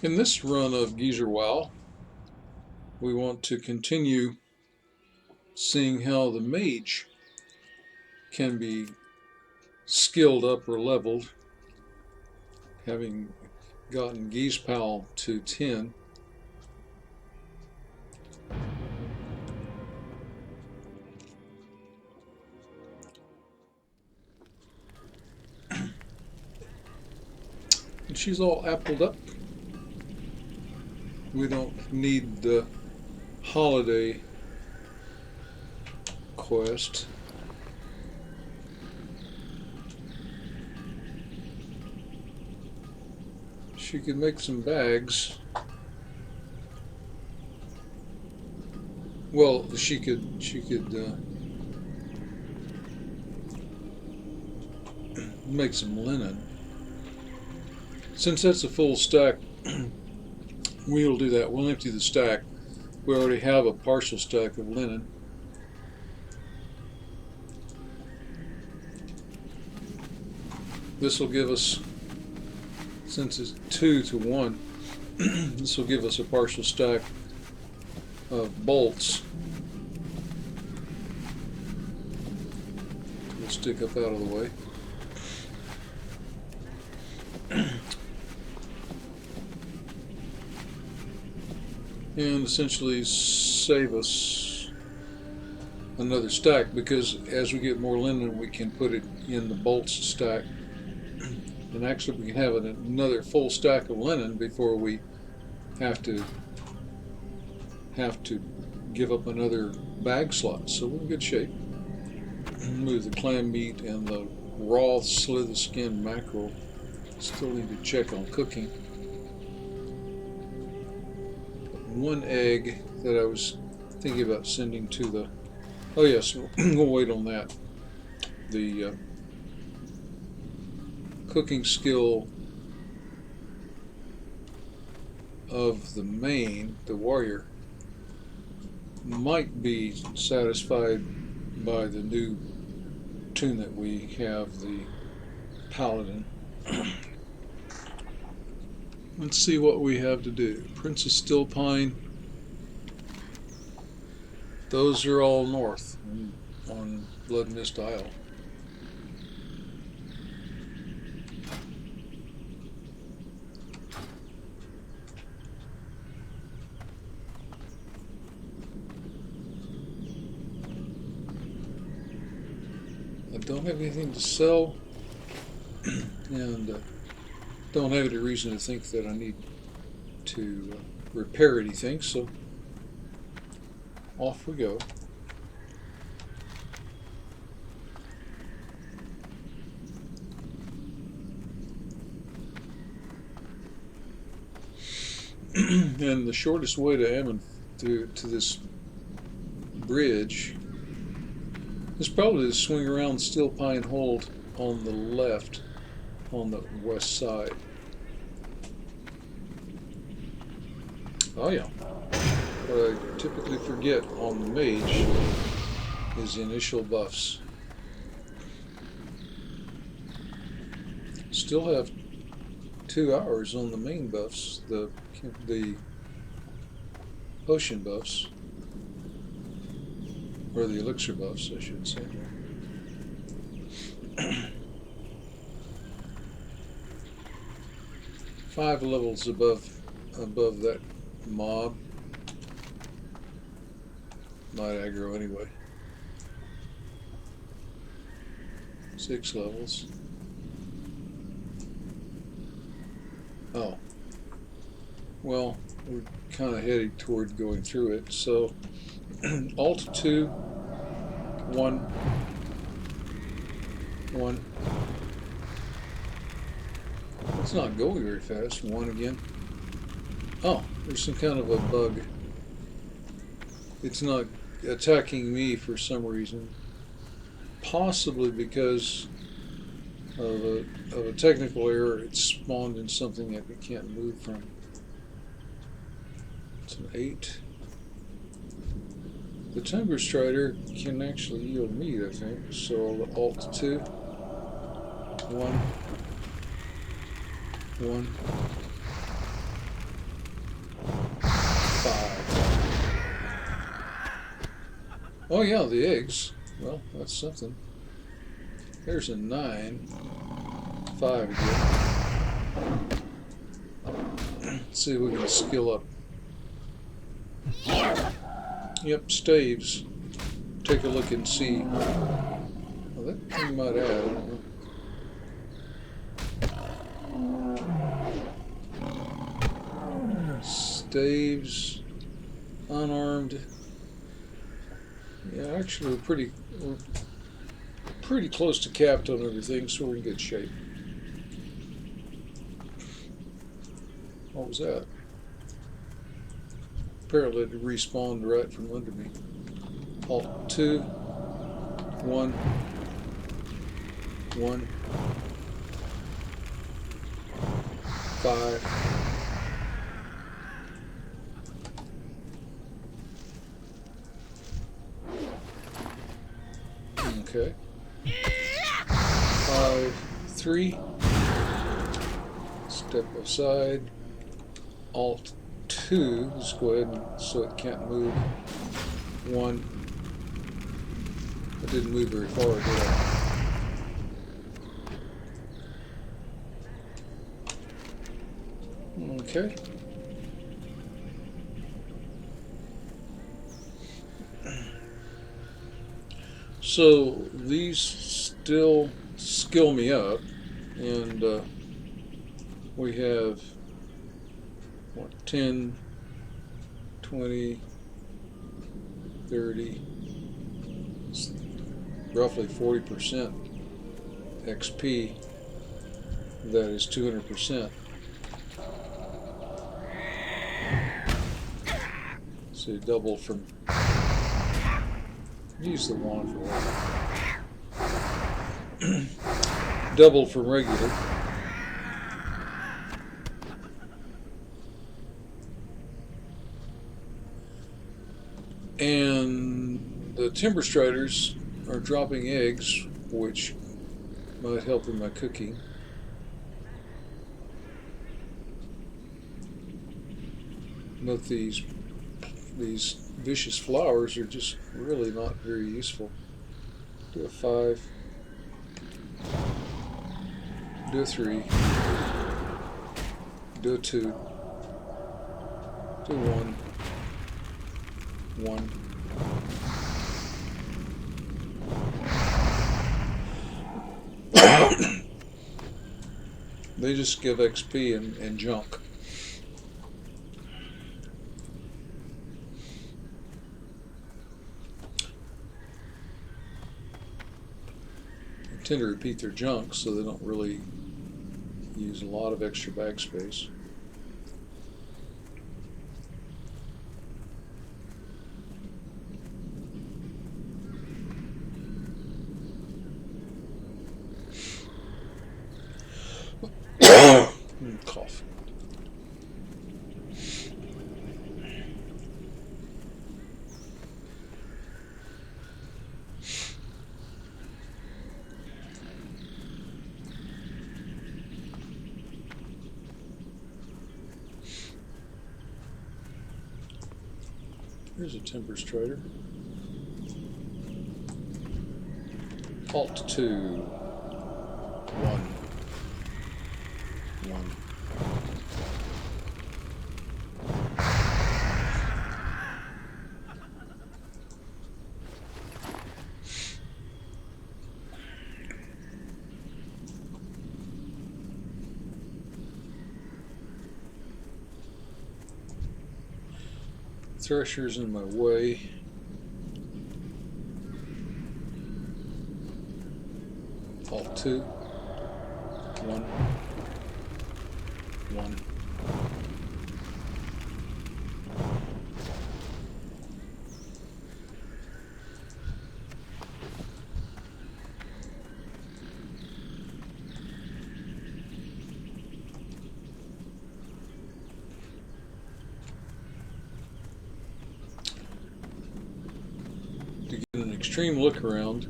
In this run of GeezerWoW, we want to continue seeing how the mage can be skilled up or leveled, having gotten GeezPal to 10. And she's all appled up. We don't need the holiday quest. She could make some bags. Well, she could make some linen. Since that's a full stack, we'll do that. We'll empty the stack. We already have a partial stack of linen. This will give us, since it's 2 to 1, this will give us a partial stack of bolts. We'll stick up out of the way. And essentially save us another stack, because as we get more linen we can put it in the bolts stack, and actually we can have another full stack of linen before we have to give up another bag slot. So we're in good shape. Move the clam meat and the raw slither skin mackerel. Still need to check on cooking. One egg that I was thinking about sending to the... Oh yes, we'll wait on that. The cooking skill of the main, the warrior, might be satisfied by the new tune that we have, the paladin. Let's see what we have to do. Princess Stillpine. Those are all north on Blood Mist Isle. I don't have anything to sell, and don't have any reason to think that I need to repair anything, so off we go. And the shortest way to Ammon to this bridge is probably to swing around Steel Pine Hold on the left, on the west side. Oh yeah. What I typically forget on the mage is the initial buffs. Still have 2 hours on the main buffs, the potion buffs, or the elixir buffs, I should say. Five levels above that mob. Not aggro anyway. 6 levels. Oh. Well, we're kind of headed toward going through it. So, Alt 2, 1, 1. It's not going very fast. 1 again. Oh, there's some kind of a bug. It's not attacking me for some reason. Possibly because of a technical error. It spawned in something that it can't move from. It's an 8. The Timber Strider can actually yield meat, I think. So Alt 2, 1, 1. 5. Oh yeah, the eggs. Well, that's something. There's a 9. 5 again. Let's see if we can skill up. Yep, staves. Take a look and see. Well, that thing might add, I don't know. Staves, unarmed. Yeah, actually we're pretty close to capped on everything, so we're in good shape. What was that? Apparently it respawned right from under me. Alt 2, 1, 1, 5. Okay. 5, 3. Step aside. Alt 2. Let's go ahead and so it can't move. 1. I didn't move very far, did I? Okay. So these still skill me up, and we have what, 10, 20, 30, roughly 40% XP. That is 200%. So double from. Use the wand for that. Double from regular. And the timber striders are dropping eggs, which might help in my cooking. But these vicious flowers are just really not very useful. Do a 5. Do a 3. Do a 2. Do 1. 1. They just give XP and junk. They tend to repeat their junk, so they don't really use a lot of extra bag space. Cough. Here's a timber strider. Alt 2. 1. 1. Thresher's in my way. Alt 2. 1. 1. To get an extreme look around,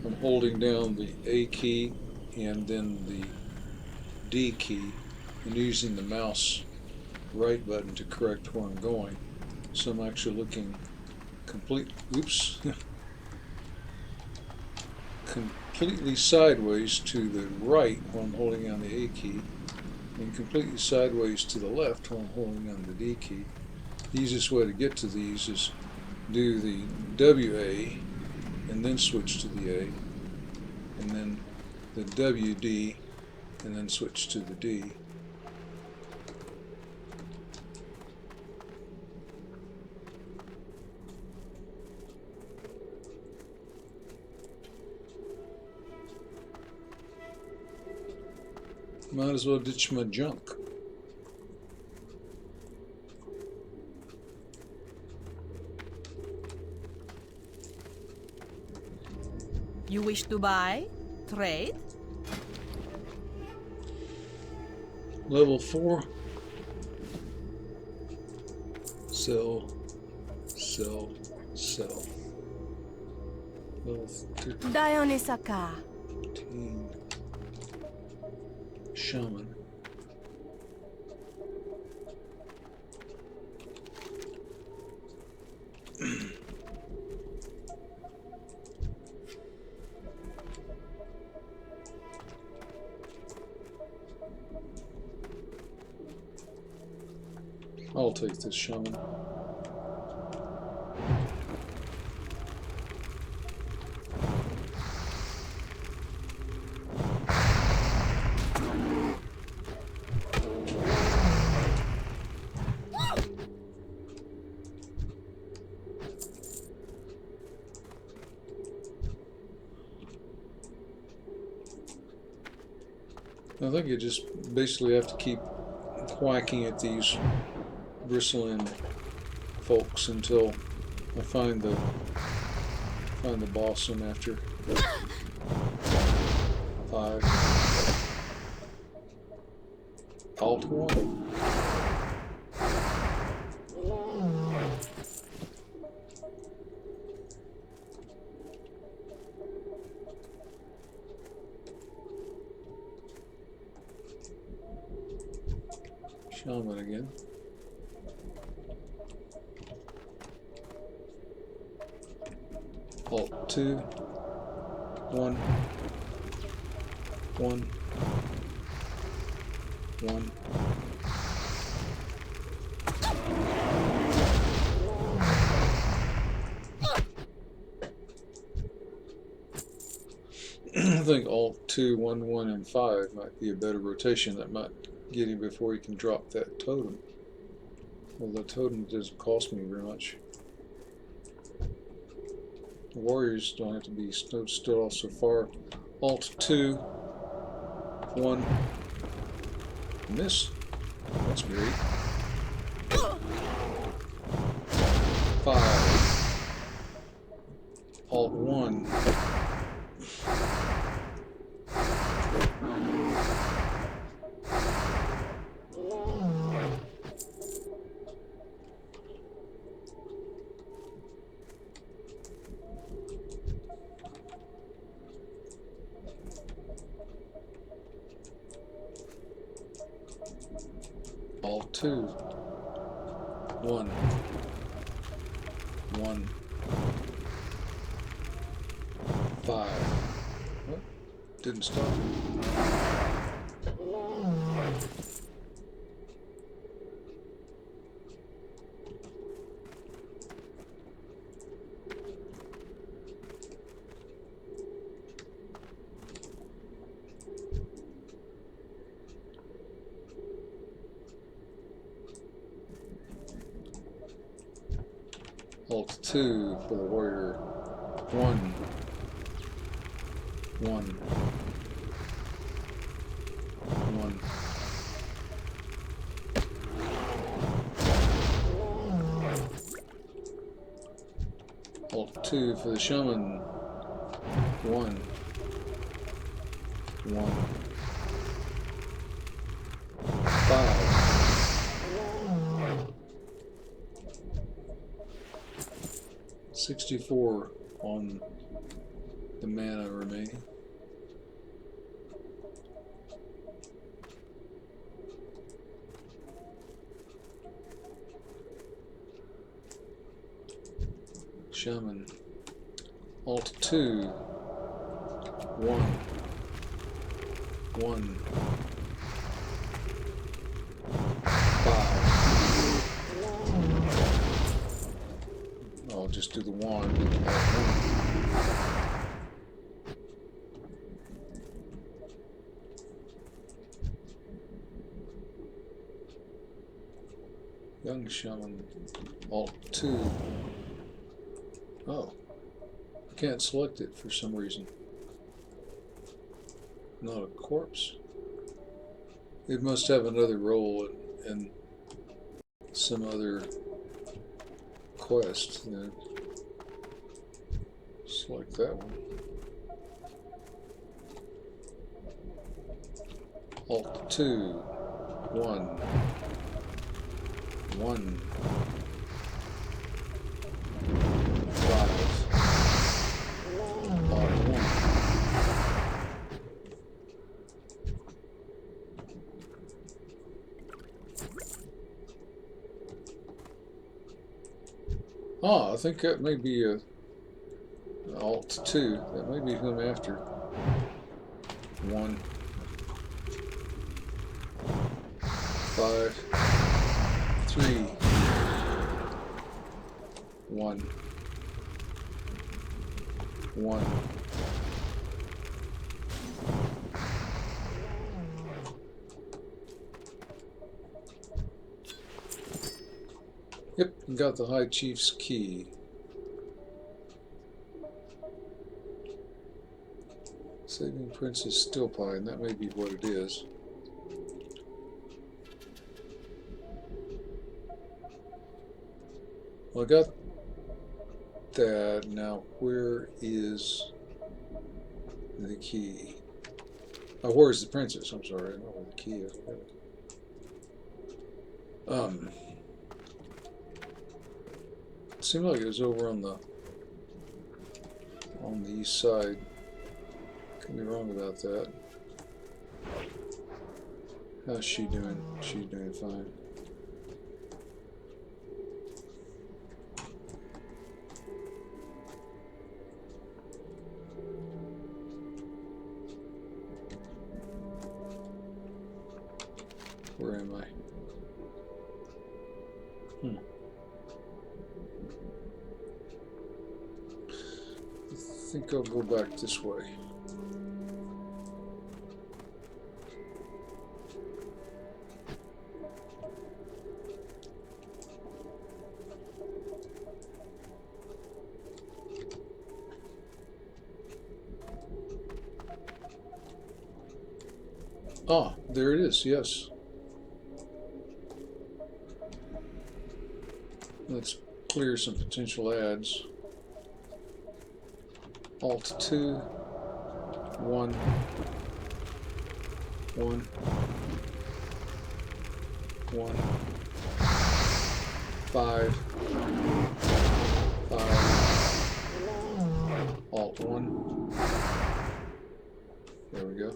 I'm holding down the A key and then the D key and using the mouse right button to correct where I'm going. So I'm actually looking completely sideways to the right while I'm holding on the A key, and completely sideways to the left while I'm holding on the D key. The easiest way to get to these is do the WA and then switch to the A, and then the WD and then switch to the D. Might as well ditch my junk. You wish to buy? Trade? Level 4. Sell, sell, sell. Level 13. Dionisaka. Shaman. I'll take this shaman. I think you just basically have to keep whacking at these bristling folks until I find the boss. And after 5, Alt 1. Shaman again. Alt 2, 1, 1, 1. I think Alt 2, 1, 1, and 5 might be a better rotation. That might get him before he can drop that totem. Well, the totem doesn't cost me very much. The warriors don't have to be stood still off so far. Alt 2, 1. Miss. That's great. 5. Alt 1. Alt 2, 1, 1, 5. What? Didn't stop. Alt 2 for the warrior. 1, 1, 1. Alt 2 for the shaman. 1, 1, 5. 64 on the mana remaining. Shaman. Alt 2. 1. 1. 5. I'll just do the wand. Young Shaman. Alt 2. Oh. I can't select it for some reason. Not a corpse. It must have another role in some other quest. Then select that one. Alt 2. 1. 1. 5. Alt 1. Ah, I think that may be a Alt 2. That may be who I'm after. 1. 5. 3. 1. 1. Yep, got the High Chief's key. Saving Princess Stillpine, that may be what it is. Well, I got that. Now, where is the key? Oh, where's the princess? I'm sorry, I don't know where the key is. It seemed like it was over on the east side. Could be wrong about that. How's she doing? She's doing fine. Where am I? I think I'll go back this way. Ah, there it is, yes. Let's clear some potential ads. Alt 2, 1, 1, 1, 5, 5, Alt 1. There we go.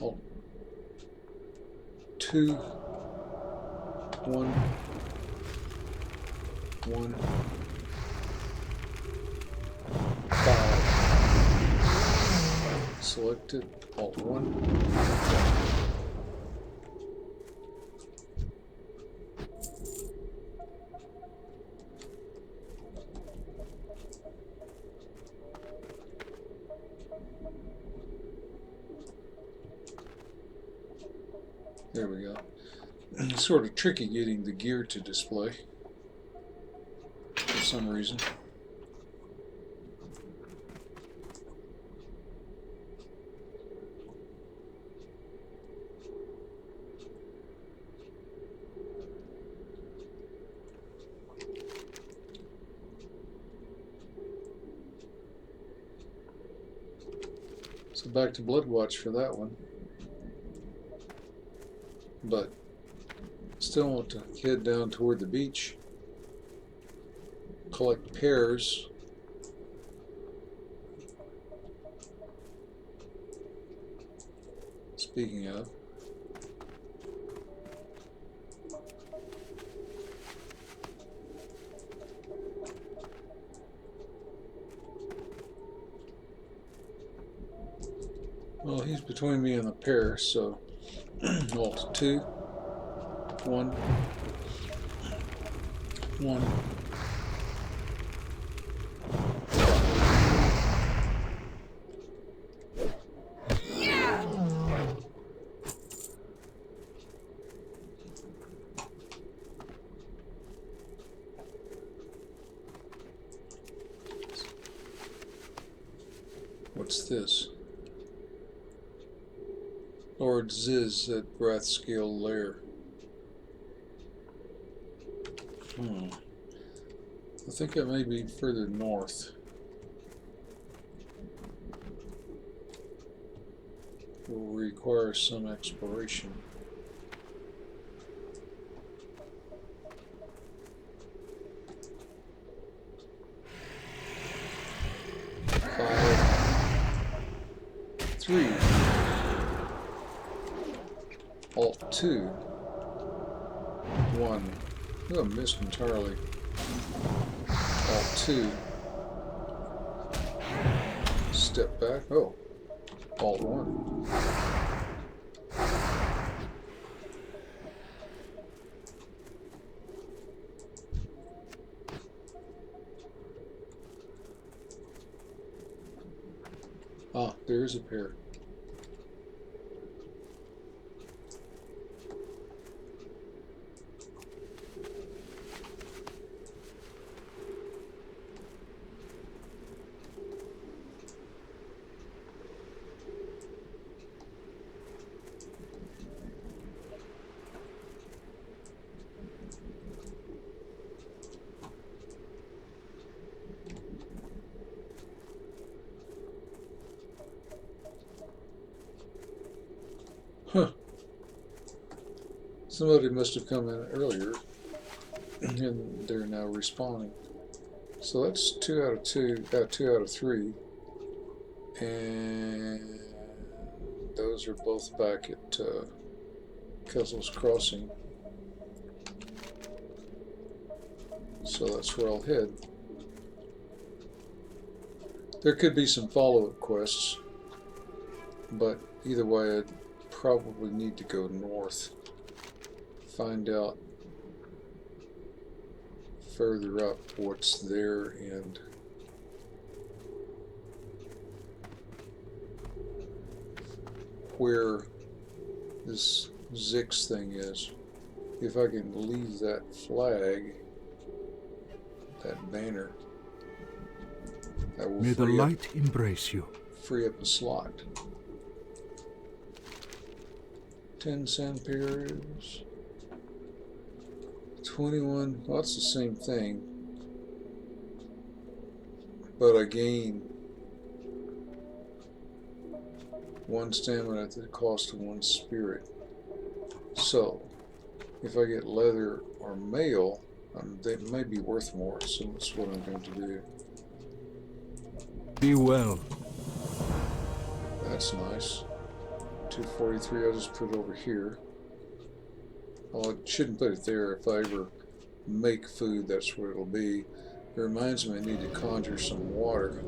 Alt 2, 1, 1, 5. Selected. Alt 1. There we go. It's sort of tricky getting the gear to display for some reason. So back to Bloodwatch for that one. But still want to head down toward the beach collect pears. Speaking of. Well, he's between me and the pear, so Alt 2, 1, 1. What's this? Lord Ziz at Wrathscale Lair. I think it may be further north. Will require some exploration. Three. Alt 2. 1. Oh, I missed entirely. Alt 2. Step back. Oh. Alt 1. Ah, there is a pair. Huh. Somebody must have come in earlier and they're now respawning. So that's 2 out of 2, 2 out of 3. And those are both back at Kessel's Crossing. So that's where I'll head. There could be some follow-up quests, but either way I'd probably need to go north. Find out further up what's there and where this Zix thing is. If I can leave that flag, that banner, that will May the light embrace you. Free up a slot. 10 sand pears. 21, well, that's the same thing, but I gain 1 stamina at the cost of 1 spirit. So if I get leather or mail, they may be worth more, so that's what I'm going to do. Be well. That's nice. 243, I'll just put it over here. Well, I shouldn't put it there. If I ever make food, that's where it'll be. It reminds me I need to conjure some water.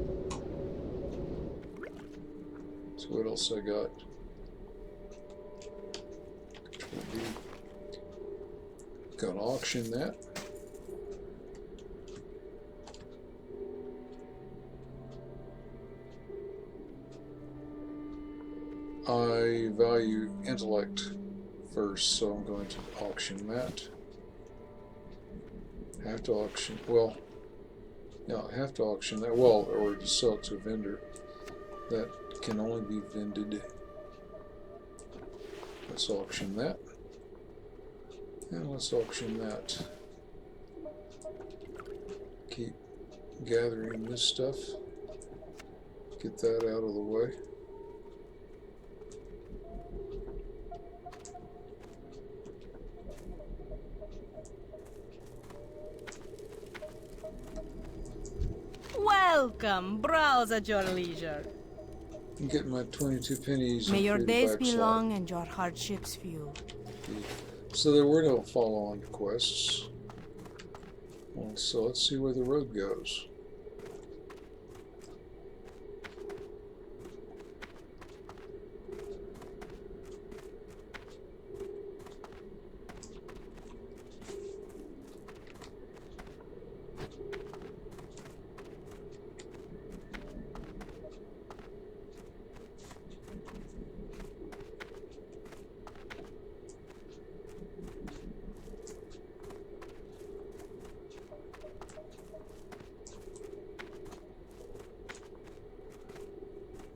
So what else I got? Gonna auction that. I value intellect first, so I'm going to auction that. Have to auction, well, yeah, I have to auction that, well, or just sell it to a vendor. That can only be vended. Let's auction that. And let's auction that. Keep gathering this stuff. Get that out of the way. Welcome. Browse at your leisure. I'm getting my 22 pennies. May and your free days back be slot. long and your hardships few. So there were no follow-on quests. Well, so let's see where the road goes.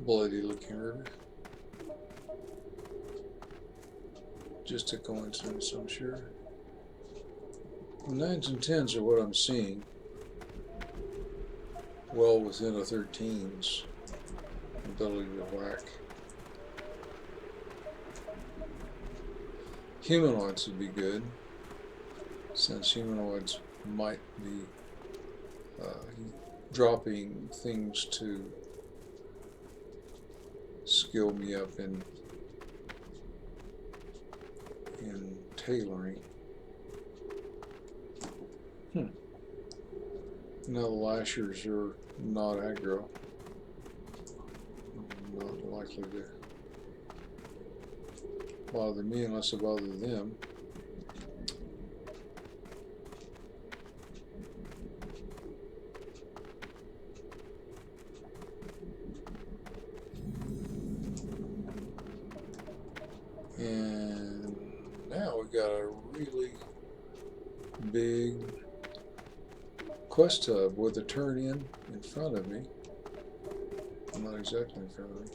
Bloody looking river. Just a coincidence, I'm sure. 9s and 10s are what I'm seeing. Well within a 13's ability to whack. Humanoids would be good, since humanoids might be dropping things to skill me up in tailoring. Now the lashers are not aggro. Not likely to bother me unless I bother them. And now we got a really big quest hub with a turn in front of me. Not exactly in front of me.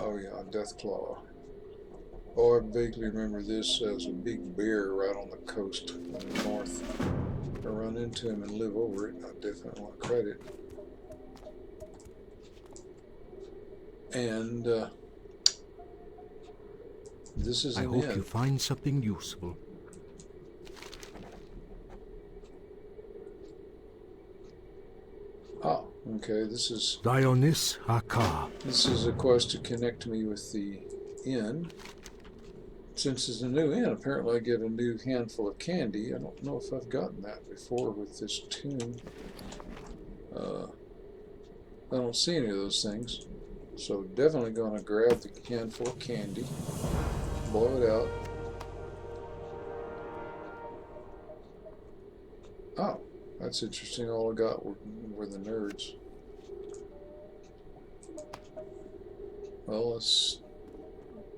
Oh yeah, Deathclaw. Oh, I vaguely remember this as a big bear right on the coast in the north. I run into him and live over it. I definitely want credit. And this is I an hope inn. you find something useful. Ah, okay. This is Dionys Hakar. a quest to connect me with the inn. Since it's a new inn, apparently I get a new handful of candy. I don't know if I've gotten that before with this tune. I don't see any of those things. So definitely going to grab the handful of candy, blow it out. Oh, that's interesting. All I got were the nerds. Well, let's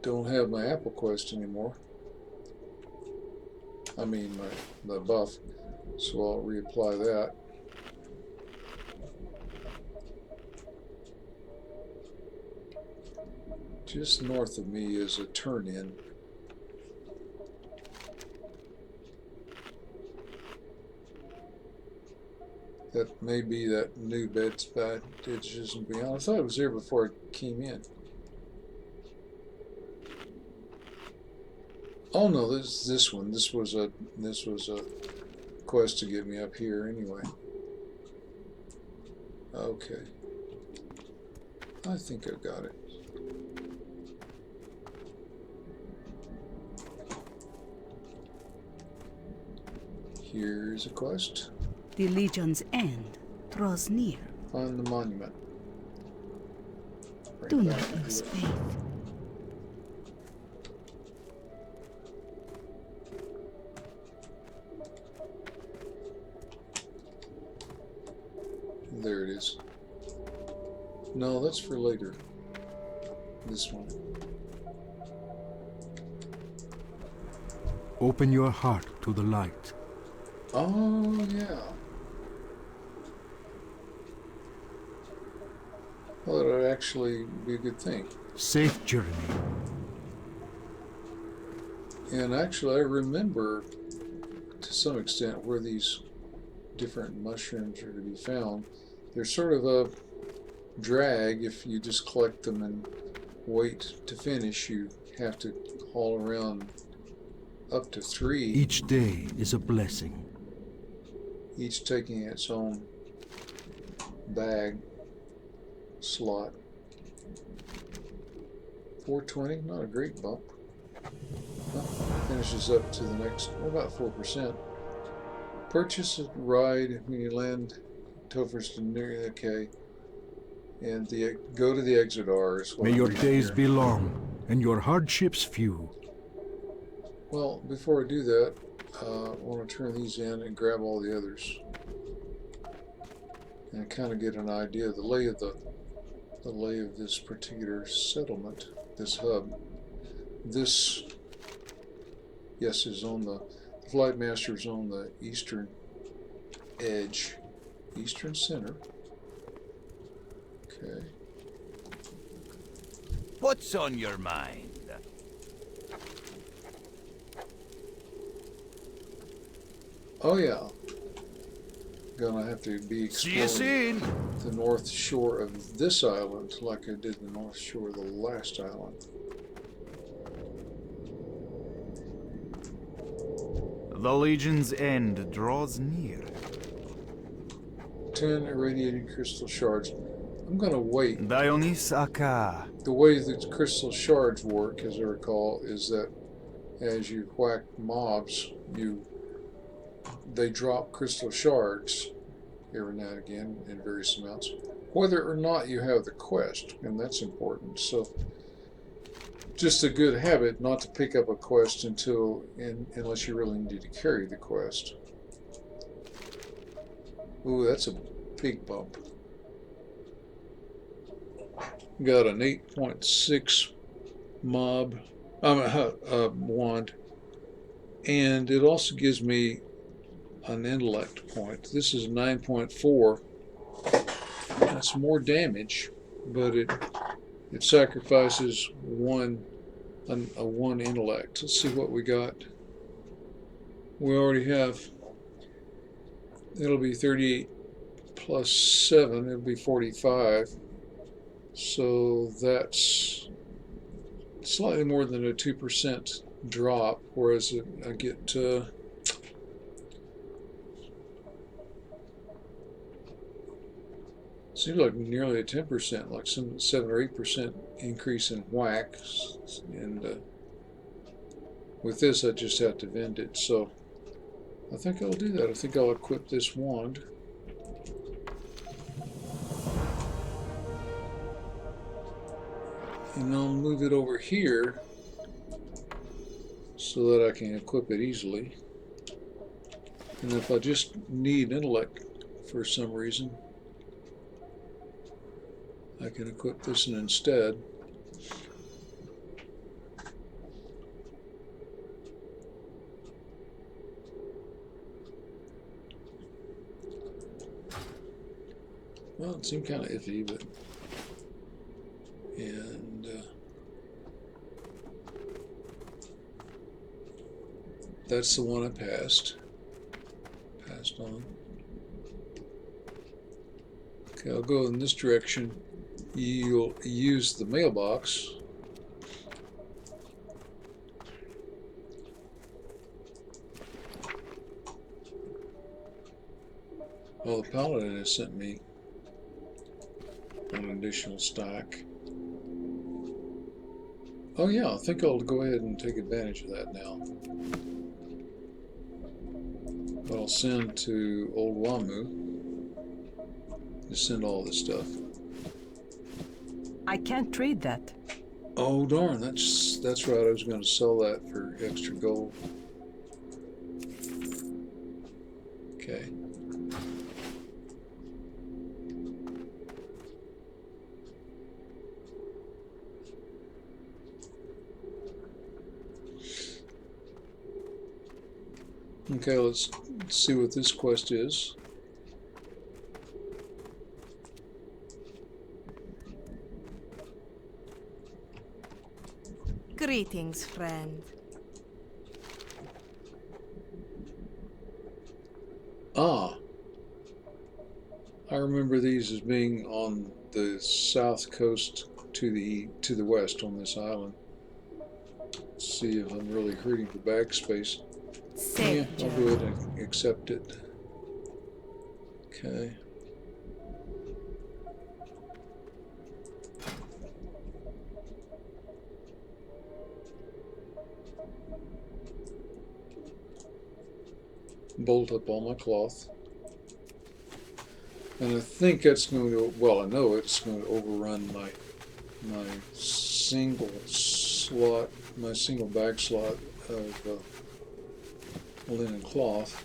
don't have my Apple Quest anymore. I mean the buff. So I'll reapply that. Just north of me is a turn-in. That may be that new bed's bandages and beyond. I thought it was there before I came in. Oh no, this one. This was a quest to get me up here anyway. Okay. I think I've got it. Here's a quest. The Legion's end draws near. Find the monument. Bring Do it not back into lose it. faith. There it is. No, that's for later. This one. Open your heart to the light. Oh, yeah. Well, that would actually be a good thing. Safe journey. And actually, I remember to some extent where these different mushrooms are to be found. They're sort of a drag if you just collect them and wait to finish. You have to haul around up to 3. Each day is a blessing. each taking its own bag slot. 420, not a great bump. Well, finishes up to the next, about 4%. Purchase a ride when you land Topher's to near, okay. And go to the Exodar is what May I'm your reading days here. be long and your hardships few. Well, before I do that, I want to turn these in and grab all the others. And kind of get an idea of the lay of this particular settlement, this hub. This, yes, is on the Flight Master's on the eastern edge, eastern center. Okay. What's on your mind? Oh yeah. Gonna have to be See you exploring soon. the north shore of this island like I did the north shore of the last island. The Legion's end draws near. 10 irradiated crystal shards. I'm gonna wait. Dionys Aka. The way that crystal shards work, as I recall, is that as you whack mobs, they drop crystal shards every now and again in various amounts, whether or not you have the quest, and that's important. So, just a good habit not to pick up a quest unless you really need to carry the quest. Ooh, that's a big bump. Got an 8.6 mob, wand, and it also gives me an intellect point. This is 9.4. That's more damage, but it sacrifices one intellect. Let's see what we got. We already have. It'll be 38 plus 7. It'll be 45. So that's slightly more than a 2% drop, whereas I get seems like nearly a 10%, like some 7 or 8% increase in whack. And with this, I just have to vend it. So I think I'll do that. I think I'll equip this wand. And I'll move it over here so that I can equip it easily. And if I just need intellect for some reason, I can equip this one instead. Well, it seemed kind of iffy, but and that's the one I passed on. Okay, I'll go in this direction. You'll use the mailbox. Well, the paladin has sent me an additional stack. Oh yeah, I think I'll go ahead and take advantage of that now. I'll send to Oldwamu to send all this stuff. I can't trade that. Oh darn, that's right, I was going to sell that for extra gold. Okay. Okay, let's see what this quest is. Greetings, friend. Ah, I remember these as being on the south coast to the west on this island. Let's see if I'm really hurting for backspace. Yeah, Safe I'll go journey. ahead and accept it. Okay. Bolt up all my cloth. And I think that's going to, well, I know it's going to overrun my single slot, my single bag slot of linen cloth.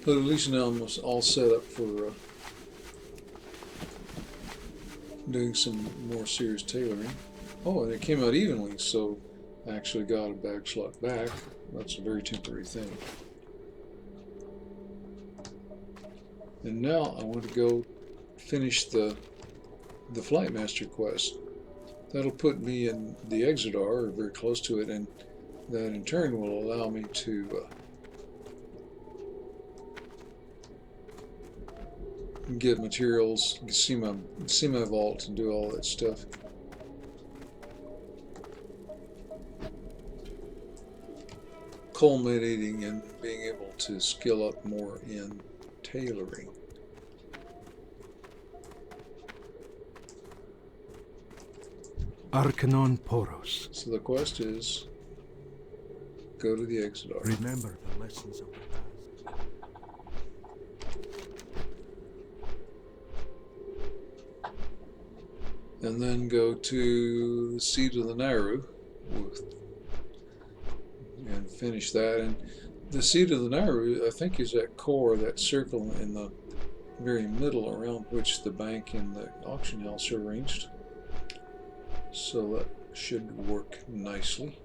But at least now I'm all set up for doing some more serious tailoring. Oh, and it came out evenly, so I actually got a bag slot back. That's a very temporary thing. And now I want to go finish the Flight Master quest. That'll put me in the Exodar, or very close to it, and that in turn will allow me to get materials, see my vault, and do all that stuff. Culminating in being able to skill up more in tailoring. Arcanon Poros. So the quest is go to the Exodar. Remember the lessons of the past. And then go to the Seat of the Naru and finish that. And the Seat of the Naru, I think, is that core, that circle in the very middle around which the bank and the auction house are arranged. So that should work nicely.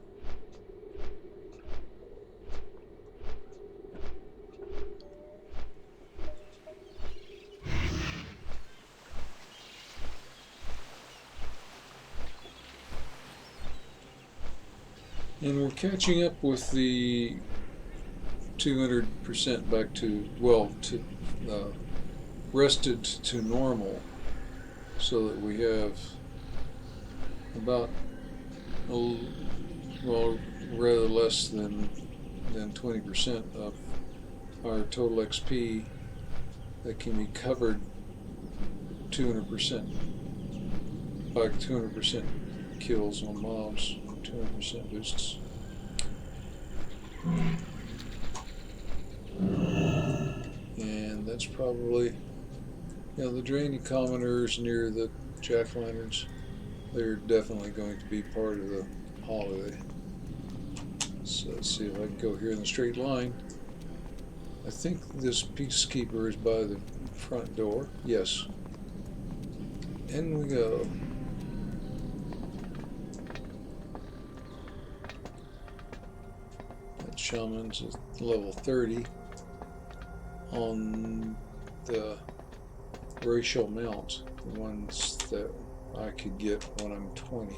And we're catching up with the 200% back to, well, to rested to normal, so that we have about, well, rather less than 20% of our total XP that can be covered 200% by 200% kills on mobs. 200% boosts. And that's probably, the Drainy Commoners near the Jack-o'-lanterns, they're definitely going to be part of the holiday. So let's see if I can go here in the straight line. I think this Peacekeeper is by the front door. Yes. In we go. Shaman's at level 30 on the racial mount, the ones that I could get when I'm 20.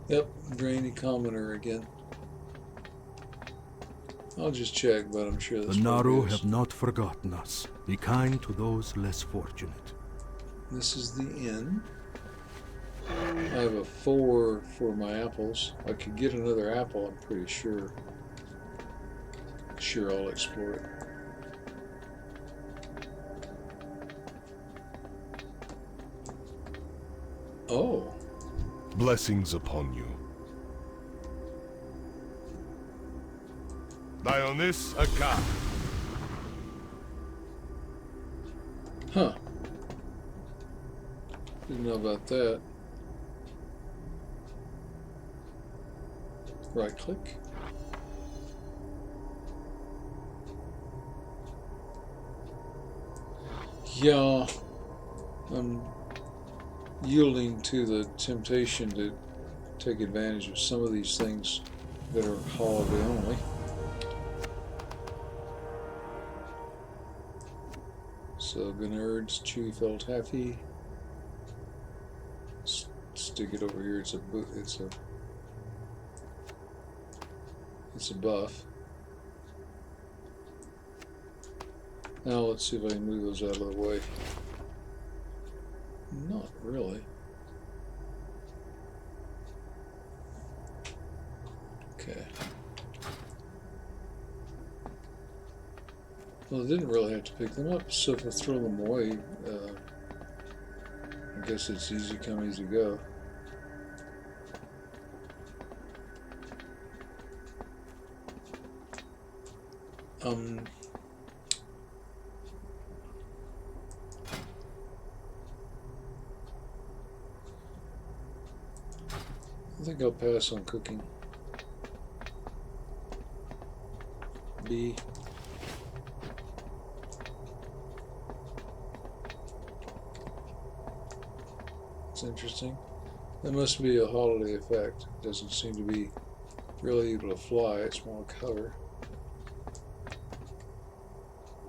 Yep, Drainy Commoner again. I'll just check, but I'm sure that's The what Naru it is. have not forgotten us. Be kind to those less fortunate. This is the inn. I have a 4 for my apples. I could get another apple, I'm pretty sure. Sure, I'll explore it. Oh. Blessings upon you. Dionis Aka. Huh. Didn't know about that. Right click. Yeah, I'm yielding to the temptation to take advantage of some of these things that are holiday only. So Gunnerds, chewy felt taffy. Stick it over here. It's a buff. Now let's see if I can move those out of the way. Not really. Okay. Well, I didn't really have to pick them up, so if I throw them away, I guess it's easy come, easy go. I think I'll pass on cooking. B. It's interesting. That must be a holiday effect. It doesn't seem to be really able to fly. It's more color.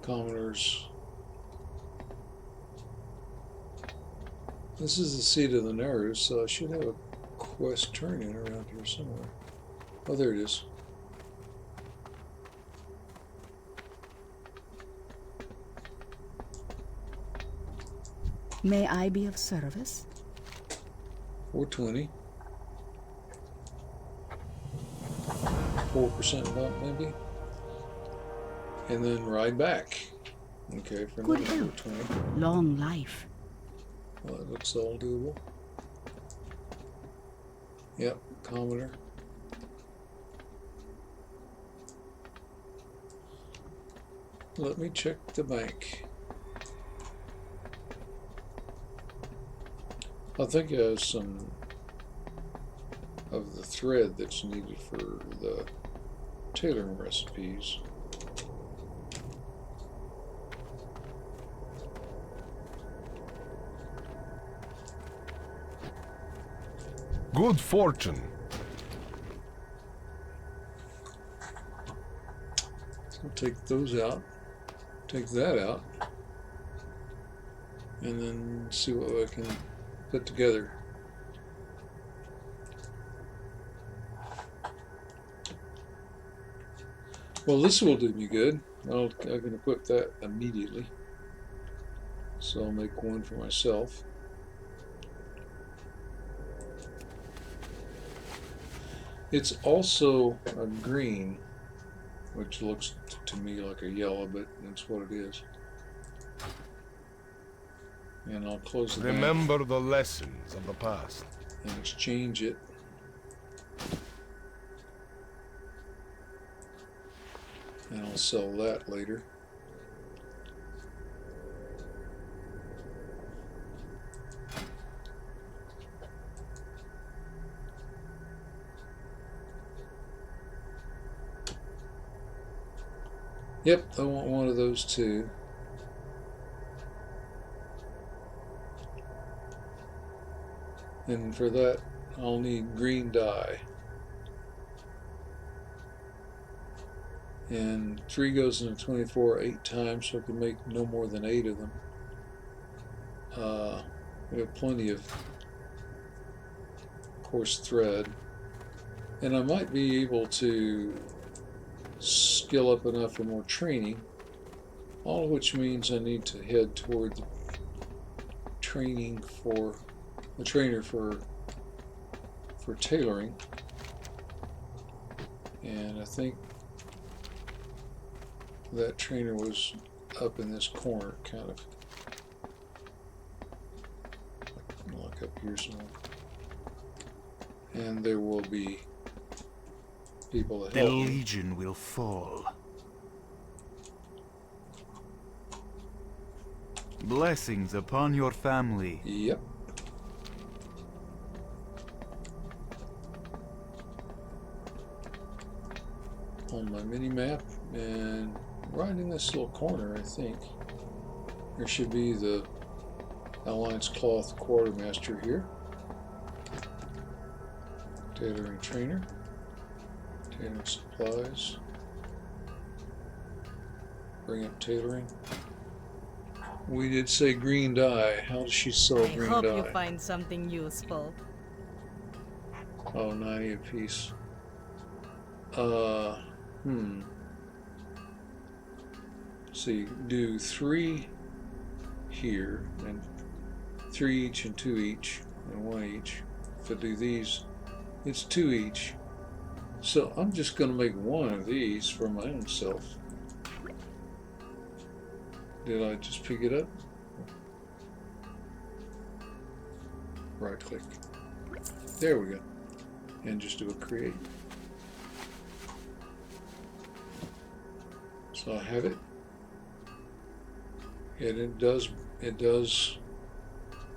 Commoners. This is the seat of the nerves, so I should have a quest turn-in around here somewhere. Oh, there it is. May I be of service? 420. 4% bump, maybe. And then ride back. Okay, for Good another health. 420. Long life. Well, that looks all doable. Yep, commoner. Let me check the bank. I think I have some of the thread that's needed for the tailoring recipes. Good fortune. So take those out, take that out, and then see what I can put together. Well, this will do me good. I can equip that immediately. So I'll make one for myself. It's also a green, which looks to me like a yellow, but that's what it is. And I'll close the bank Remember the lessons of the past. and exchange it. And I'll sell that later. Yep, I want one of those too. And for that, I'll need green dye. And 3 goes into 24 8 times, so I can make no more than 8 of them. We have plenty of coarse thread. And I might be able to skill up enough for more training, all of which means I need to head toward the training for the trainer for tailoring. And I think that trainer was up in this corner, kind of like up here somewhere. And there will be people to The help me. Legion will fall. Blessings upon your family. Yep. On my mini map, and right in this little corner, I think there should be the Alliance Cloth Quartermaster here. Tailoring trainer. Tailoring supplies. Bring up tailoring. We did say green dye. How does she sell I green hope dye? you find something useful. Oh, 90 apiece. Uh, So you do 3 here, and 3 each, and 2 each, and 1 each. If I do these, it's 2 each. So I'm just going to make 1 of these for my own self. Did I just pick it up? Right click. There we go. And just do a create. So I have it. And it does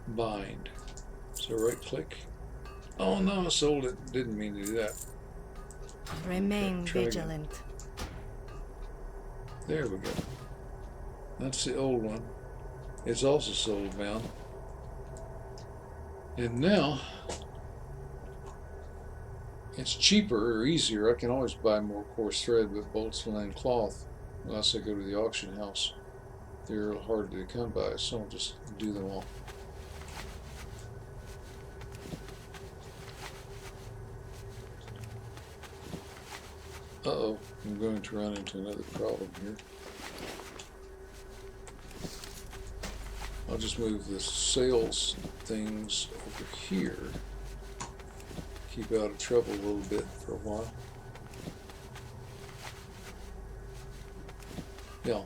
bind. So right click. Oh no, I sold it. Didn't mean to do that. Remain Try again. vigilant. There we go. That's the old one. It's also sold bound. And now it's cheaper or easier. I can always buy more coarse thread with bolts and cloth unless I go to the auction house. They're hard to come by, so I'll just do them all. Uh-oh, I'm going to run into another problem here. I'll just move the sales things over here. Keep out of trouble a little bit for a while. Yeah.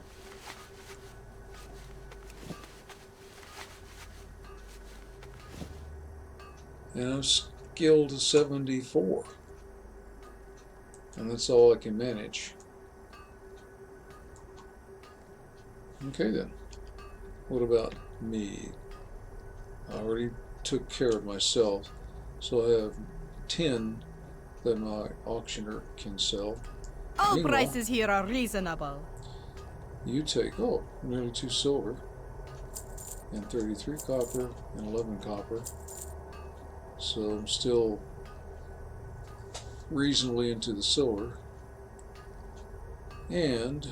And I'm skilled to 74. And that's all I can manage. Okay then. What about me? I already took care of myself. So I have 10 that my auctioneer can sell. All Meanwhile, prices here are reasonable. you take, oh, nearly 2 silver, and 33 copper, and 11 copper. So I'm still reasonably into the silver. And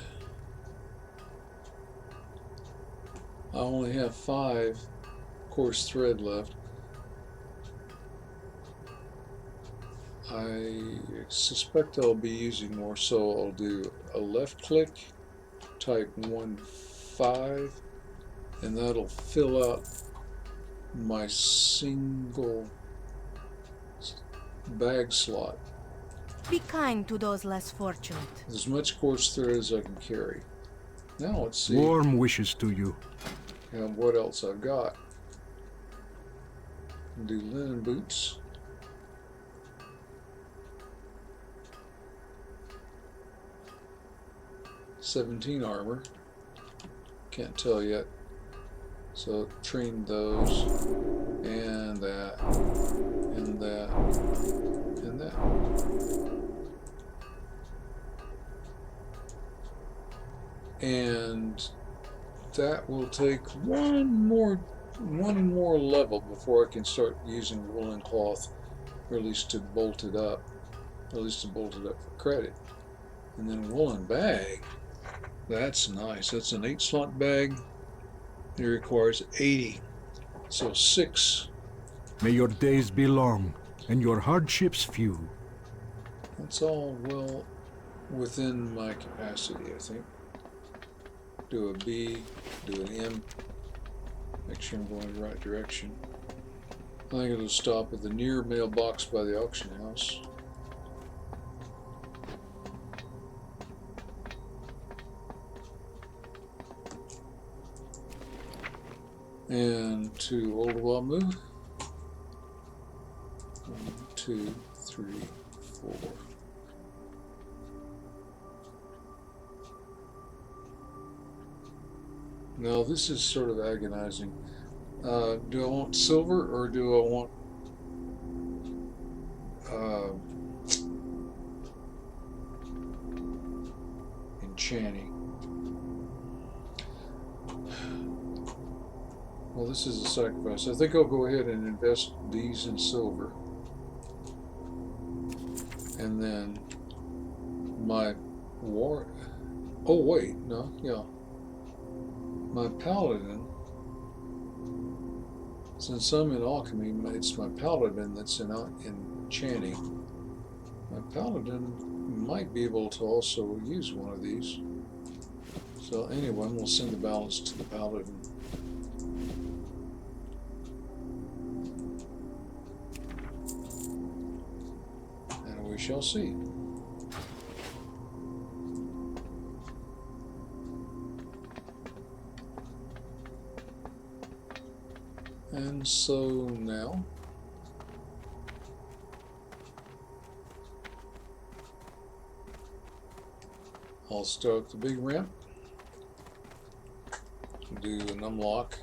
I only have 5 coarse thread left. I suspect I'll be using more, so I'll do a left click, type 1.5, and that'll fill out my single bag slot. Be kind to those less fortunate. With as much coarse thread as I can carry. Now let's see Warm wishes to you. what else I've got. Do linen boots. $17 armor. Can't tell yet. So train those, and that, and that, and that. And that will take one more level before I can start using woolen cloth, or at least to bolt it up, for credit. And then woolen bag, that's nice. That's an 8-slot bag. It requires 80, so 6. May your days be long and your hardships few. That's all well within my capacity, I think. Do a B, do an M. Make sure I'm going the right direction. I think it'll stop at the near mailbox by the auction house. And to Oldwamu. 1, 2, 3, 4. Now this is sort of agonizing. Do I want silver or do I want enchanting? Well, this is a sacrifice. I think I'll go ahead and invest these in silver. And then my war... Oh, wait. No, yeah. My paladin Since I'm in alchemy, it's my paladin that's in enchanting. My paladin might be able to also use one of these. So anyway, we'll send the balance to the paladin. And we shall see. And so now I'll start the big ramp, do an unlock,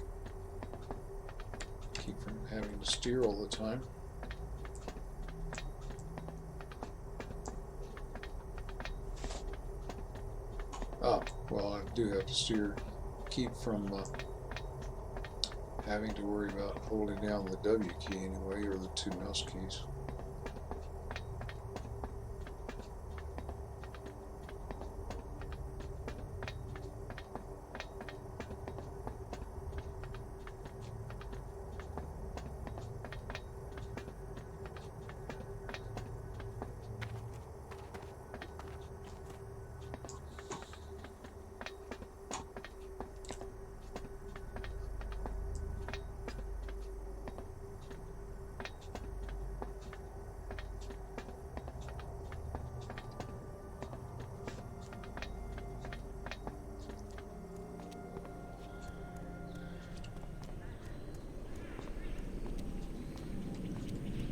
keep from having to steer all the time. Oh, well, I do have to steer, keep from having to worry about holding down the W key anyway, or the two mouse keys.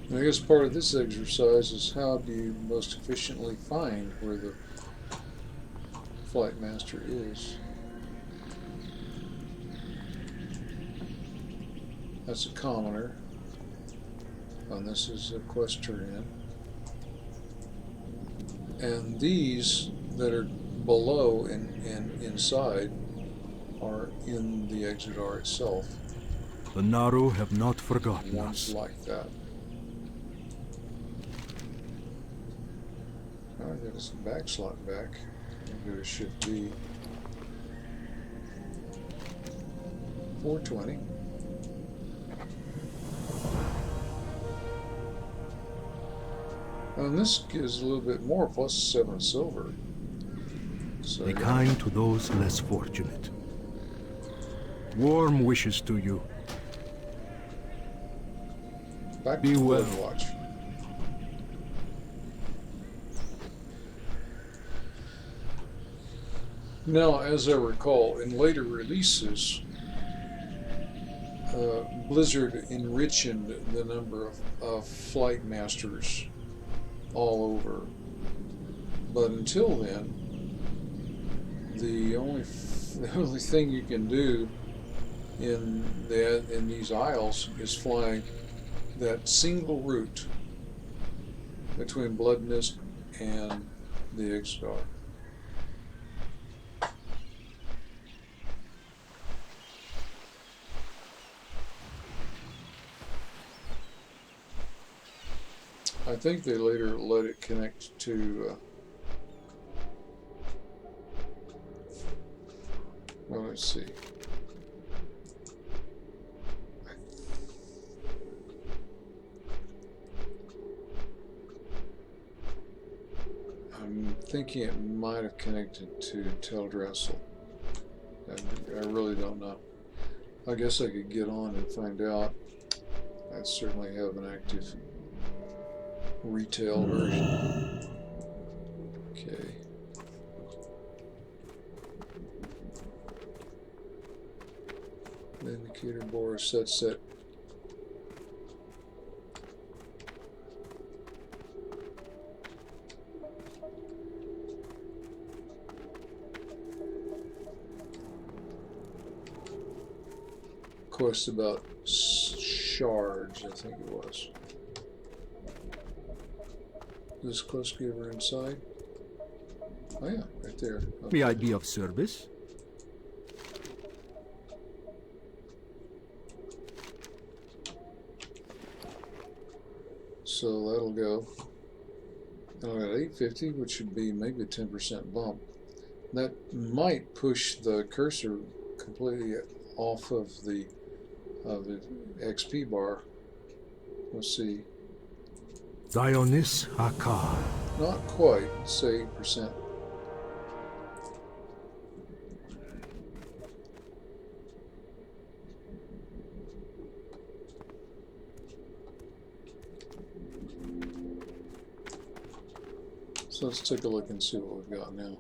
And I guess part of this exercise is how do you most efficiently find where the flight master is. That's a commoner, and this is a questurian. And these that are below and inside are in the Exodar itself. The Naru have not forgotten Ones us. like that. I got this back slot back. I'll do a Shift V. 420. And this gives a little bit more, plus 7 silver. So, Be yeah. kind to those less fortunate. Warm wishes to you. Back Be to well. Watch. Now, as I recall, in later releases, Blizzard enriched the number of flight masters all over. But until then, the only thing you can do in these isles is fly that single route between Blood Mist and the Exodar. I think they later let it connect to well, let's see. I'm thinking it might have connected to Teldrassil. I really don't know. I guess I could get on and find out. I certainly have an active retail version. Okay. The indicator bore set. Quest about shards, I think it was. This quest giver inside? Oh yeah, right there. Okay. May I be of service? So that'll go. And I got 850, which should be maybe a 10% bump. That might push the cursor completely off of the of the XP bar. Let's see. Zionis Hakar. Not quite. Let's say 8%. So let's take a look and see what we've got now.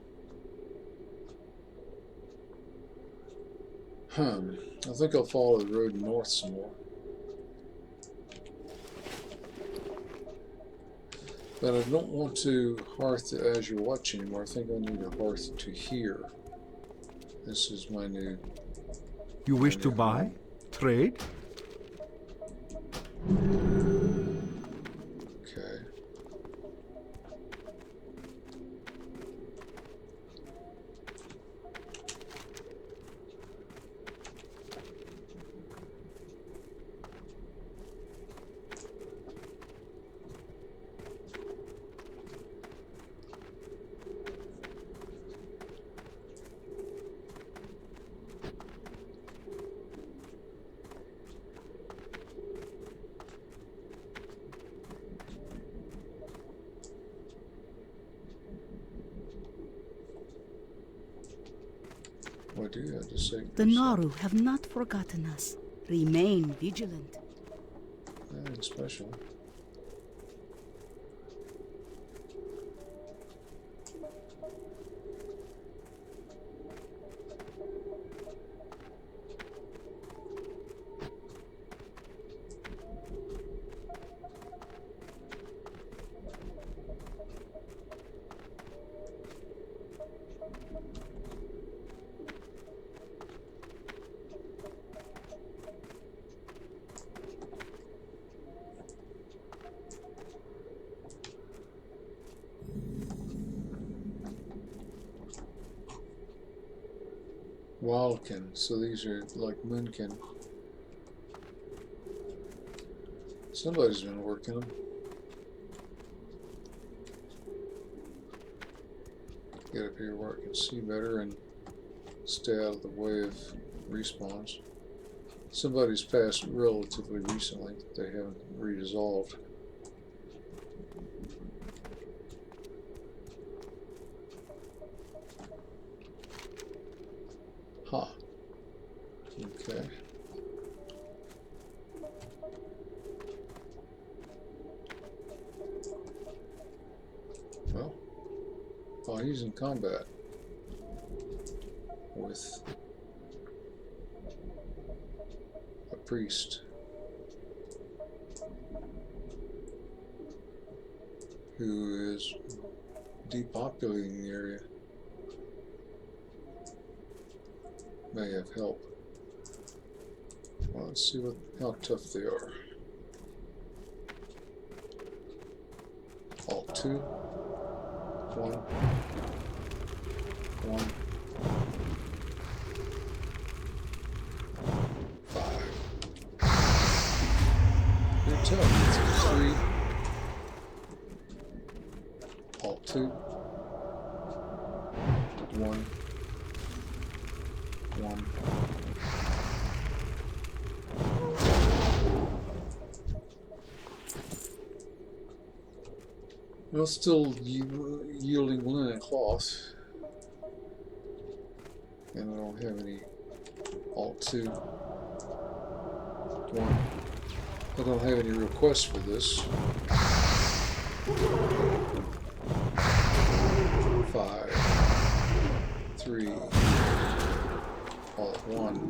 I think I'll follow the road north some more. But I don't want to hearth to as you watch anymore. I think I need a hearth to here. This is my new... You wish to buy? Trade? Okay. What do you have to say? The Naru have not forgotten us. Remain vigilant. Nothing special. Wildkin, so these are like moonkin. Somebody's been working them. Get up here where I can see better and stay out of the way of respawns. Somebody's passed relatively recently. They haven't redissolved. Huh. Okay. Well, oh, he's in combat with a priest who is depopulating the area. May have help. Well, let's see how tough they are. Alt 2. 1. 1. 5. They're tough. 3. Alt 2. 1. 1. Well, still yielding linen cloth, and I don't have any Alt 2. 1. I don't have any requests for this. 5. 3. Alt 1.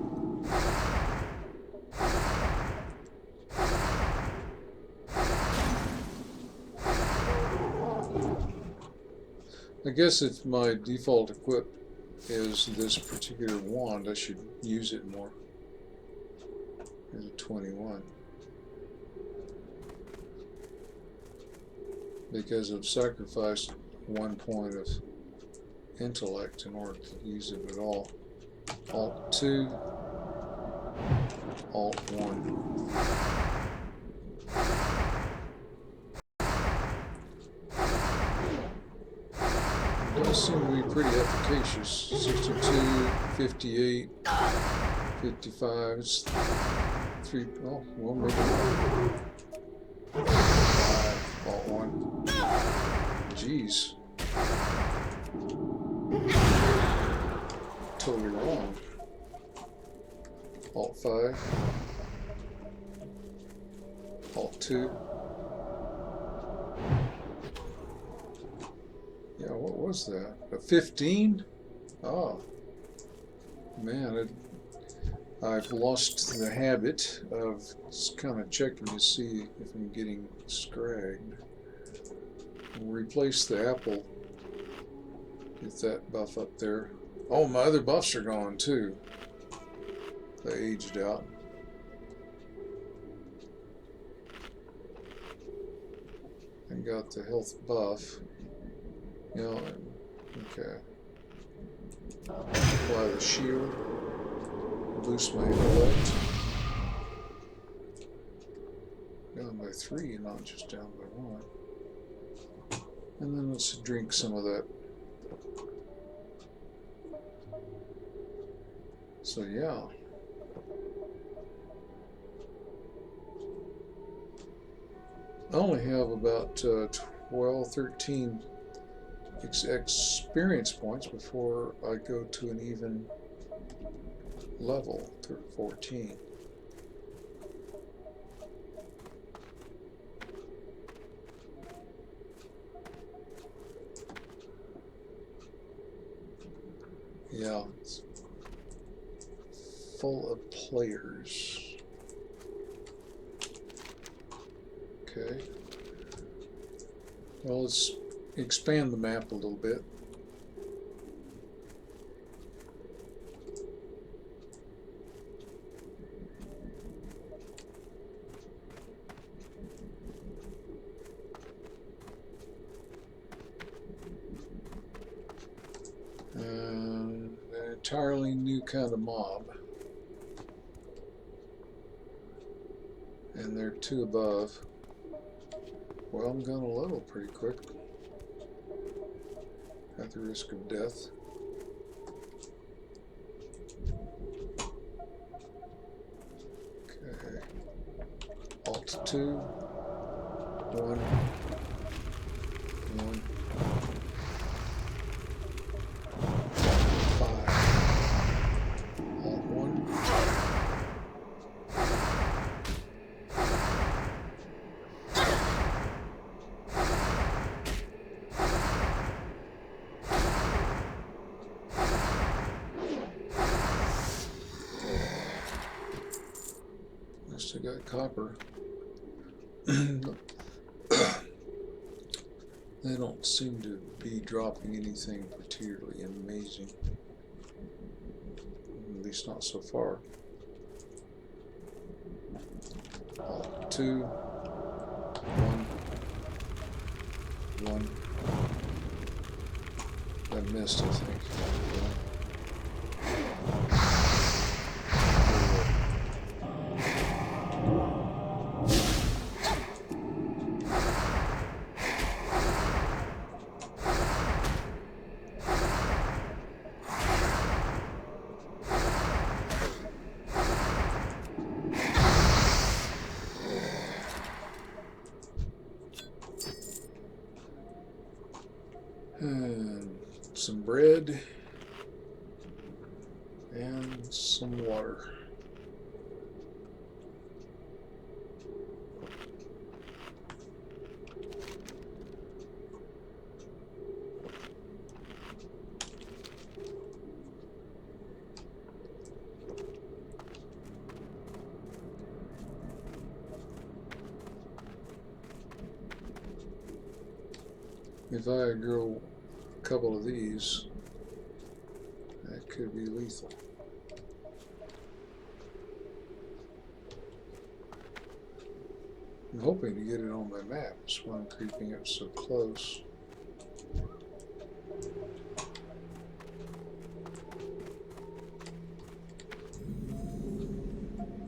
I guess if my default equip is this particular wand, I should use it more. Here's a 21. Because I've sacrificed 1 point of intellect in order to use it at all. Alt 2, Alt 1. It does seem to be pretty efficacious. 62, 58, 55. It's 3. Oh, well, maybe 5. Alt 1. Jeez. Totally wrong. Alt 5. Alt 2. Yeah, what was that? A 15? Oh. Man, I've lost the habit of kind of checking to see if I'm getting scragged. We'll replace the apple. Get that buff up there. Oh, my other buffs are gone too. They aged out. I got the health buff. You know, okay. Apply the shield. Boost my intellect. Down by 3, not just down by 1. And then let's drink some of that. So yeah. I only have about 12, 13 experience points before I go to an even level, 14. Yeah, it's full of players. Okay. Well, let's expand the map a little bit. An entirely new kind of mob. And they're 2 above. Well, I'm gonna level pretty quick. At the risk of death. Okay. Alt 2. 1. 1. 5. Alt 1. I got copper. They don't seem to be dropping anything particularly amazing. At least not so far. 2, 1, 1. I missed, I think. And some bread and some water. If I grow a couple of these, that could be lethal. I'm hoping to get it on my map. That's why I'm creeping up so close.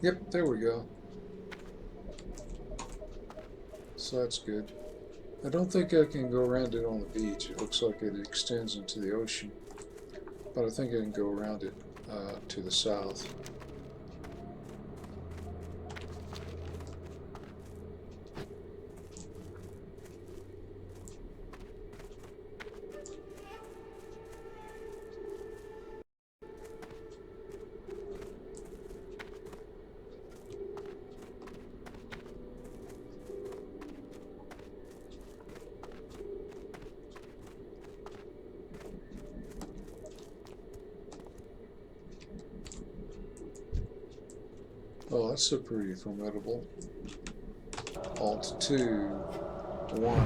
Yep, there we go. So that's good. I don't think I can go around it on the beach. It looks like it extends into the ocean. But I think I can go around it to the south. Oh, that's so pretty formidable. Alt 2, 1,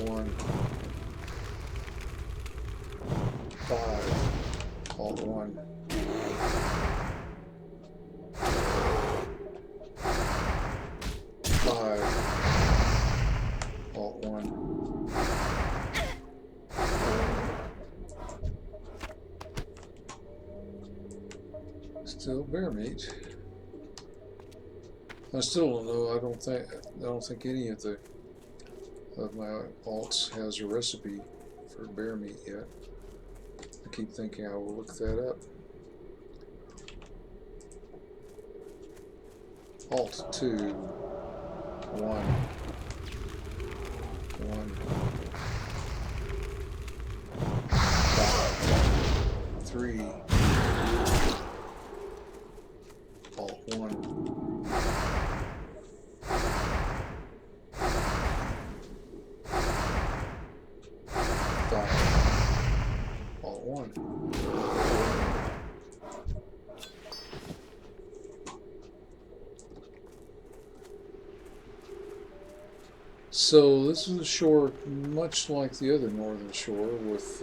1, 5, Alt 1. Alt 1. Still bear meat. I still don't know. I don't think any of my alts has a recipe for bear meat yet. I keep thinking I will look that up. Alt 2, 1, 1, 5, 3, Alt 1, 5, Alt 1. So this is a shore much like the other northern shore with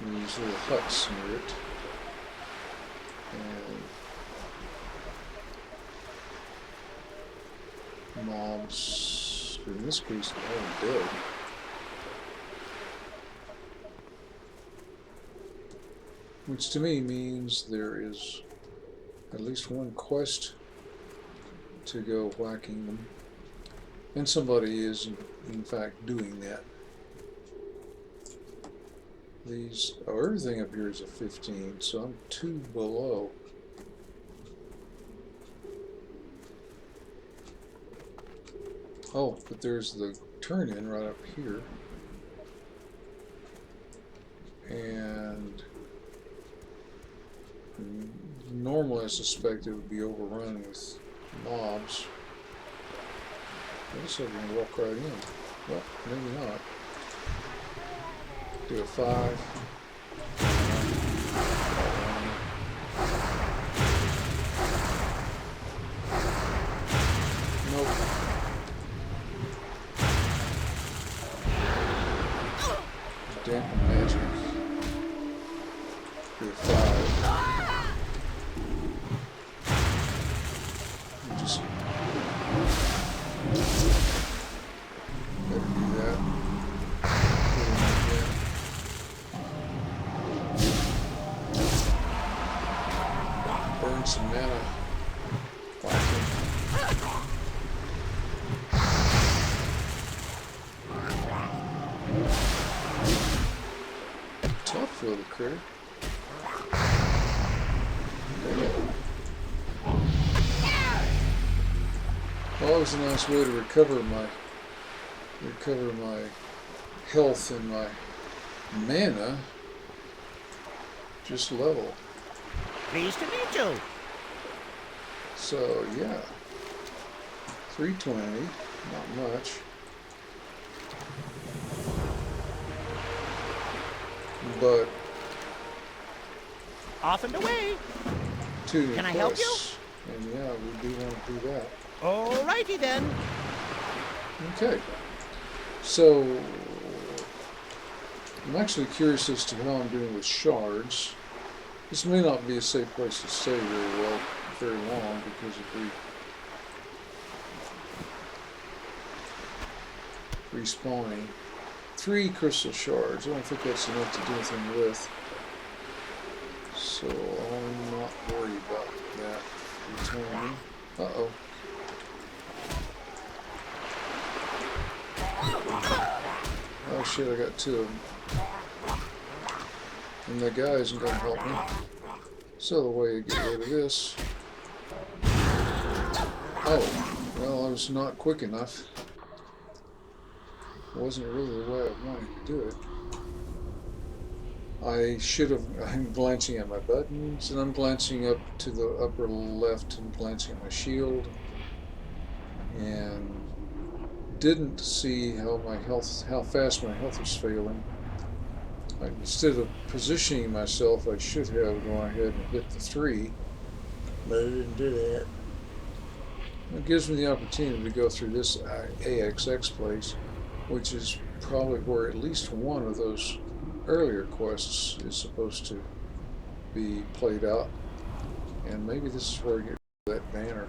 these little huts near it. And mobs, in this case, are all dead. Which to me means there is at least one quest to go whacking them. And somebody is in fact doing that. These, oh, everything up here is a 15, so I'm 2 below. Oh, but there's the turn-in right up here. And normally I suspect it would be overrun with mobs. I guess I'm going to walk right in. Well, maybe not. Do a 5. Nope. Dampen magic. Do a 5. Just better do that. Burn some mana. Whack him. Tough little critter. Well, that was a nice way to recover my health and my mana. Just level. Pleased to meet you. So yeah, 320, not much. But Off and away. 2 new Can I help you? quests. And yeah, we do want to do that. Alrighty then. Okay. So I'm actually curious as to how I'm doing with shards. This may not be a safe place to stay very long because of respawning. 3 crystal shards. I don't think that's enough to do anything with. So I'm not worried about that. Uh-oh. Oh shit, I got 2 of them. And the guy isn't going to help me. So the way to get rid of this... Oh, well, I was not quick enough. It wasn't really the way I wanted to do it. I should have... I'm glancing at my buttons, and I'm glancing up to the upper left and glancing at my shield. And didn't see how fast my health was failing. Instead of positioning myself, I should have gone ahead and hit the 3, but I didn't do that. It gives me the opportunity to go through this AXX place, which is probably where at least one of those earlier quests is supposed to be played out. And maybe this is where I get that banner.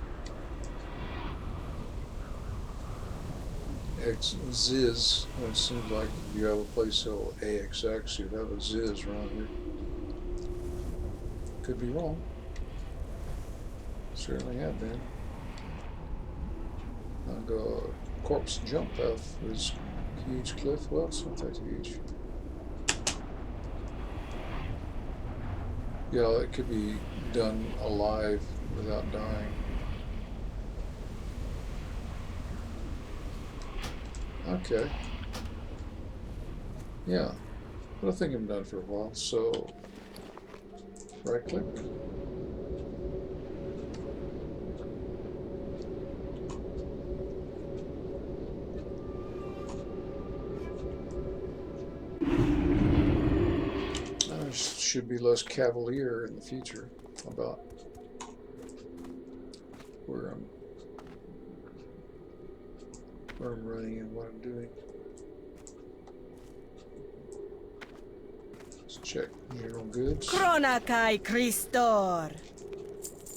Ziz. It seems like if you have a place called AXX, you'd have a Ziz around here. Could be wrong. Certainly have been. I'll go corpse jump off this huge cliff. Well, it's not that huge. Yeah, it could be done alive without dying. Okay. Yeah. But I think I'm done for a while, so right click. Should be less cavalier in the future about where I'm running and what I'm doing. Let's check mineral goods. Chronakai Christor.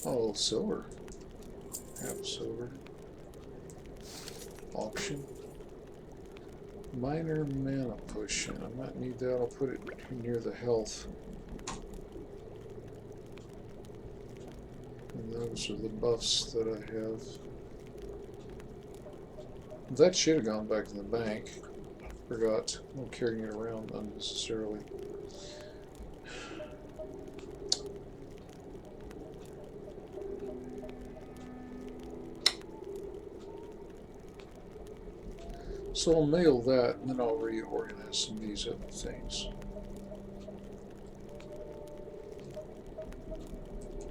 Oh, silver. Half silver. Auction. Minor mana potion. I might need that. I'll put it near the health. And those are the buffs that I have. That should have gone back in the bank. Forgot. I'm carrying it around unnecessarily. So I'll mail that, and then I'll reorganize some of these other things.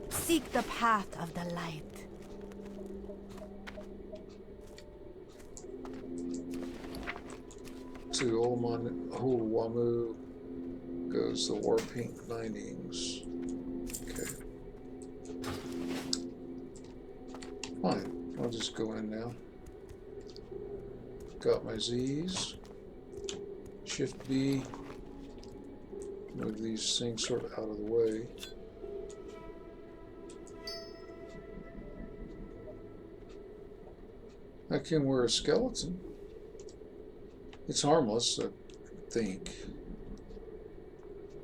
Seek the path of the light. To Oldwamu goes the war pink bindings. Okay. Fine. I'll just go in now. Got my Z's. Shift B. Move these things sort of out of the way. I can wear a skeleton. It's harmless, I think.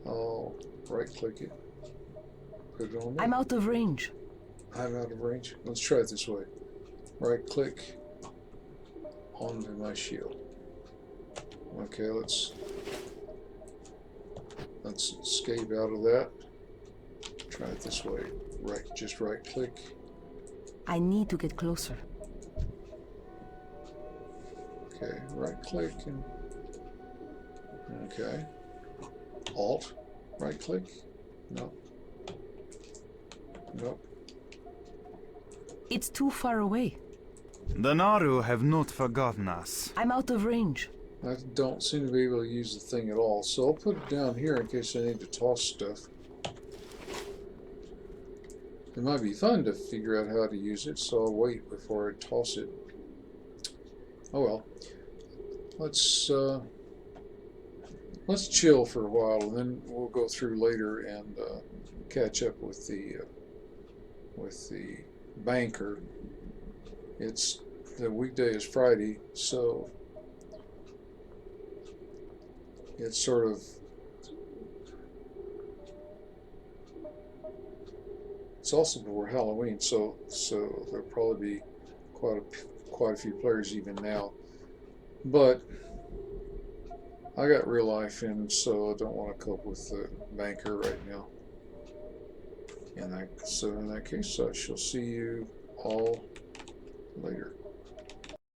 I'll right click it. Put it on there. I'm out of range. I'm out of range. Let's try it this way. Right click onto my shield. Okay, let's escape out of that. Try it this way. Just right click. I need to get closer. Okay, right click and okay. Alt, right click. Nope. Nope. It's too far away. The Naru have not forgotten us. I'm out of range. I don't seem to be able to use the thing at all, so I'll put it down here in case I need to toss stuff. It might be fun to figure out how to use it, so I'll wait before I toss it. Oh well. Let's chill for a while, and then we'll go through later and catch up with the banker. It's the weekday is Friday, so it's sort of it's also before Halloween, so there'll probably be quite a few players even now. But I got real life in, so I don't want to cope with the banker right now. So in that case, I shall see you all later.